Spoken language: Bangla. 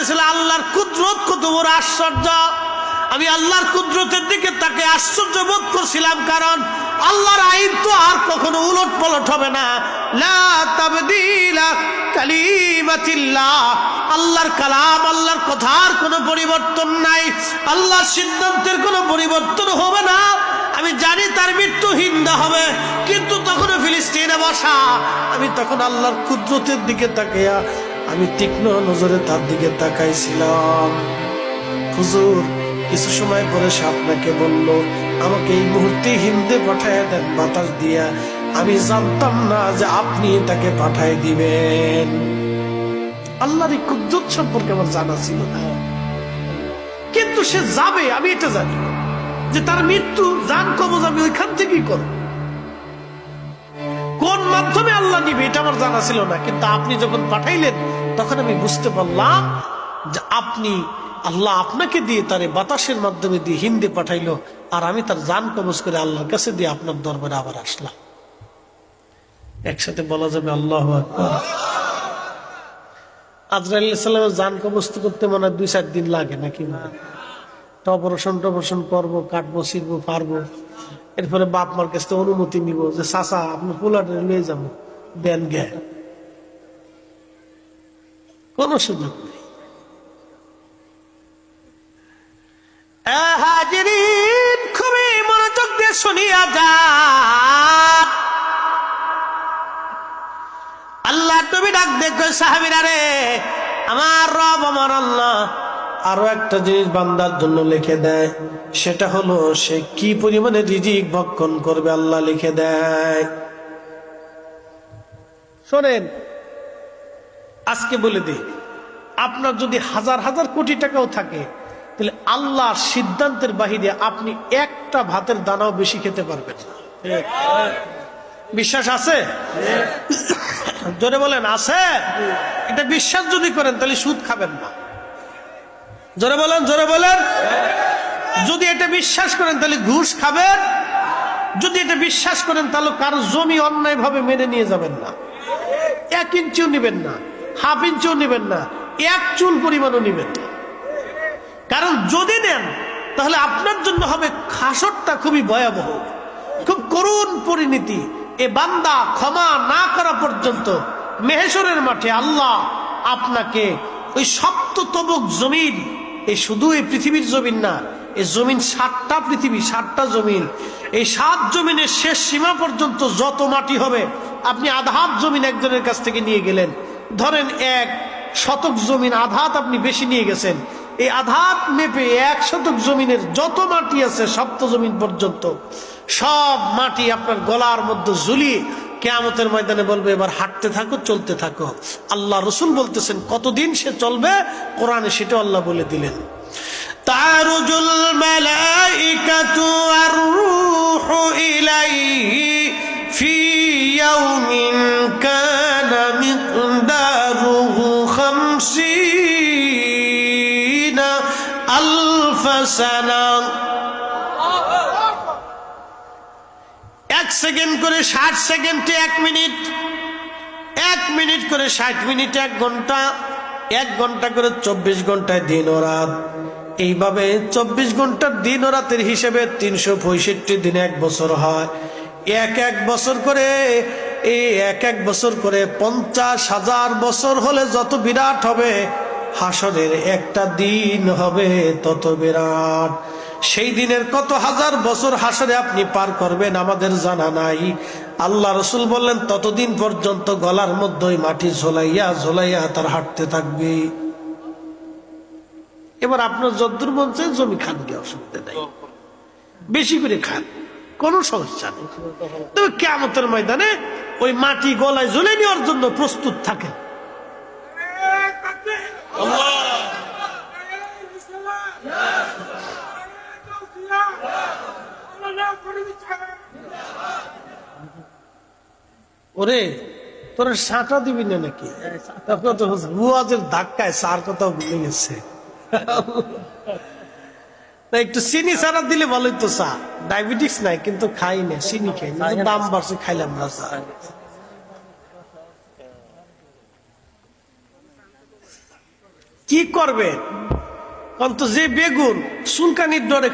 বলতেছিল আল্লাহর কুদরত কত বড় আশ্চর্য। আমি আল্লাহর কুদরতের দিকে তাকে আশ্চর্য বোধ করছিলাম, কারণ আল্লাহর আইন তো আর কখনো উলট পালট হবে না। লা তাবদীলা কালিমাতিল্লাহ, আল্লাহর কালাম, আল্লাহর কথার কোনো পরিবর্তন নাই, আল্লাহর সিদ্ধান্তের কোনো পরিবর্তন হবে না। আমি জানি তার মৃত্যু হিন্দা হবে, কিন্তু তখন ফিলিস্তিনে বসা, আমি তখন আল্লাহর কুদরতের দিকে তাকিয়া আমি তীক্ষ্ণ নজরে তার দিকে তাকাইছিলাম। হুজুর কিছু সময় পরে সে আপনাকে বলল, আমাকে এই মুহূর্তে হিন্দে পাঠায় দেন বাতাস দিয়া। আমি জানতাম না যে আপনি তাকে পাঠায় দিবেন। আল্লাহর এই কুদরত সম্পর্কে আমার জানা ছিল না, কিন্তু সে যাবে আমি এটা জানি, যে তার মৃত্যু জান কবজ আমি ওইখান থেকেই করব। কোন মাধ্যমে আল্লাহ নিবে এটা আমার জানা ছিল না, কিন্তু আপনি যখন পাঠাইলেন তখন আমি বুঝতে পারলাম যে আপনি, আল্লাহ আপনাকে দিয়ে তারে বাতাসের মাধ্যমে দিয়ে হিন্দে পাঠাইলো, আর আমি তার জান কবজ করে আল্লাহর কাছে দিয়ে আপনার দরবারে আবার আসলাম। একসাথে বলা যাবে আল্লাহু আকবার। আজরাইল আলাইহিস সালামের জান কবজ করতে মনে হয় 2-4 দিন লাগে নাকি? অপারেশন করবো, কাটবো, ছিড়বো, পারবো, এরপরে বাপ মার কাছে অনুমতি নিব যে চাচা আপনি পোলাটে নিয়ে যাবো, দেন গে, কোন সুযোগ নেই। হাজিরিন, খুবই মনোযোগ দিয়ে শুনিয়া যান। আল্লাহ তুমি ডাক দেখো সাহাবীরা রে, আমার রব আমার আল্লাহ আরো একটা জিনিস বান্দার জন্য লিখে দেয়, সেটা হলো সে কি পরিমাণে রিজিক ভক্ষণ করবে আল্লাহ লিখে দেয়। শোনেন, আজকে বলে দিই, আপনার যদি হাজার হাজার কোটি টাকাও থাকে, তাহলে আল্লাহর সিদ্ধান্তের বাহিরে আপনি একটা ভাতের দানাও বেশি খেতে পারবেন না। বিশ্বাস আছে? জোরে বলেন আছে? এটা বিশ্বাস যদি করেন তাহলে সুদ খাবেন না। জোরে বলেন, জোরে বলেন। যদি এটা বিশ্বাস করেন তাহলে ঘুষ খাবেন। যদি এটা বিশ্বাস করেন তাহলে কারো জমি অন্যায় ভাবে মেনে নিয়ে যাবেন না। 1 ইঞ্চিও নিবেন না, 1/2 ইঞ্চিও নিবেন না, 1 চুল পরিমাণও নিবেন না। কারণ যদি নেন তাহলে আপনার জন্য হবে খাসরটা খুবই ভয়াবহ, খুব করুণ পরিণতি। এ বান্দা ক্ষমা না করা পর্যন্ত মেহেশরের মাঠে আল্লাহ আপনাকে ওই সপ্ততবক জমিন, এই শুধু এই পৃথিবীর জমিন না, এই জমিন 7টা পৃথিবী, 7টা জমিন, এই 7 জমিনের শেষ সীমা পর্যন্ত যত মাটি হবে, আপনি আধাত জমিন একজনের কাছ থেকে নিয়ে গেলেন, ধরেন 1 শতক জমিন আধাত আপনি বেশি নিয়ে গেছেন, এই আধাত মেপে 1 শতক জমিনের যত মাটি আছে সপ্ত জমিন পর্যন্ত সব মাটি আপনার গলার মধ্যে ঝুলিয়ে কিয়ামতের ময়দানে বলবে এবার হাঁটতে থাকো, চলতে থাকো। আল্লাহ রাসূল বলতেছেন কতদিন সে চলবে, কোরআনে সেটা আল্লাহ বলে দিলেন। তারুজুল মালাইকাতু ওয়ার রূহু ইলাইহি ফি ইয়াউমিন কানা মিকদারুহু 50 আলফ সানা। 1 সেকেন্ড করে 60 সেকেন্ডে 1 মিনিট, 1 মিনিট করে 60 মিনিটে 1 ঘন্টা, 1 ঘন্টা করে 24 ঘন্টায় দিন ও রাত। এইভাবে 24 ঘন্টার দিন ও রাতের হিসেবে 365 দিনে 1 বছর হয়। 1 বছর করে, এই 1 বছর করে 50,000 বছর হলে যত বিরাট হবে, হাসরের একটা দিন হবে তত বিরাট। সেই দিনের কত হাজার বছর হাসরে আপনি পার করবেন আমাদের জানা নাই। আল্লাহ রাসূল বললেন ততদিন পর্যন্ত গলার মধ্যে মাটি ঝোলাইয়া ঝোলাইয়া তার হাঁটতে থাকবে। এবার আপনার যদ্দুর মন চায় জমি খান, কি অসুবিধা নাই, বেশি করে খান, কোনো সমস্যা নেই। তবে কিয়ামতের ময়দানে ওই মাটি গলায় ঝুলে নেওয়ার জন্য প্রস্তুত থাকেন। ওরে তোর সাঁটা দিবি না নাকি? বুয়াজের ধাক্কায় সার কথাও ভুলে গেছে। একটু চিনি ছাড়া দিলে ভালোই তো। চা ডায়াবেটিস নাই কিন্তু খাই না, চিনি খাই না, দাম বাড়ছে খাইলাম না চা। কি করবে অন্ত যে বেগুন চুলকানির ডরে